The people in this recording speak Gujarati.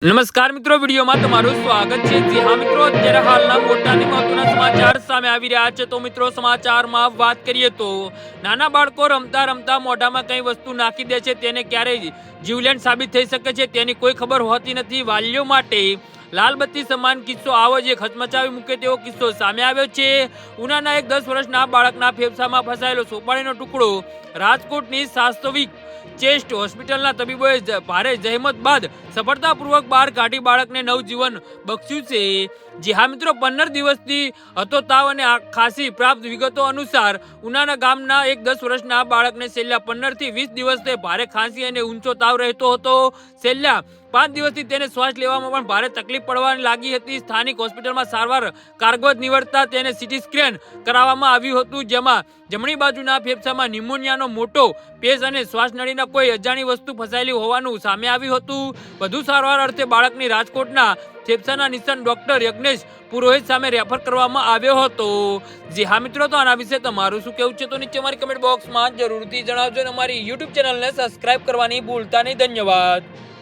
નમસ્કાર મિત્રો, વિડીયોમાં તમારું સ્વાગત છે। જી હા મિત્રો, અત્યારે હાલના મોટા અને મહત્વના સમાચાર સામે આવી રહ્યા છે। તો મિત્રો, સમાચારમાં વાત કરીએ તો નાના બાળકો રમતા રમતા મોઢામાં કઈ વસ્તુ નાખી દે છે તેને ક્યારેય જીવલેણ સાબિત થઈ શકે છે તેની કોઈ ખબર હોતી નથી। વાલીઓ માટે લાલબત્તી સમાન કિસ્સો આવો જ એક હચમચાવી મૂકે તેવો કિસ્સો સામે આવ્યો છે। ઉનાના એક 10 વર્ષના બાળકના ફેફસામાં ફસાયેલો સોપારીનો ટુકડો રાજકોટની વાસ્તવિક ચેસ્ટ હોસ્પિટલના તબીબોએ ભારે જહેમત બાદ સફળતાપૂર્વક બહાર કાઢી બાળકને નવજીવન બક્ષ્યું છે। જી હા મિત્રો, 15 દિવસથી હતો તાવ અને ખાંસી। પ્રાપ્ત વિગતો અનુસાર ઉનાના ગામના એક 10 વર્ષના બાળકને છેલ્લા 15 થી 20 દિવસથી ભારે ખાંસી અને ઊંચો તાવ રહેતો હતો। છેલ્લા 5 દિવસથી તેને શ્વાસ લેવામાં પણ ભારે તકલીફ પડવા લાગી હતી। સ્થાનિક હોસ્પિટલમાં સારવાર કારગત નીવડતા તેને સીટી સ્કેન કરાવવામાં આવ્યું હતું, જેમાં જમણી બાજુના ફેફસામાં ન્યુમોનિયાનો મોટો પેચ અને શ્વાસનળીના કોઈ અજાણી વસ્તુ ફસાયેલી હોવાનું સામે આવ્યું હતું। વધુ સારવાર અર્થે બાળકની રાજકોટના ફેફસાના નિષ્ણાત ડોક્ટર યજ્ઞેશ પુરોહિત સામે રેફર કરવામાં આવ્યો હતો। જી હા મિત્રો, તો આના વિશે તમારું શું કહેવું છે તો નીચે અમારી કમેન્ટ બોક્સમાં જરૂરથી જણાવજો અને અમારી યુટ્યુબ ચેનલને સબસ્ક્રાઇબ કરવાની ભૂલતા નહીં। ધન્યવાદ।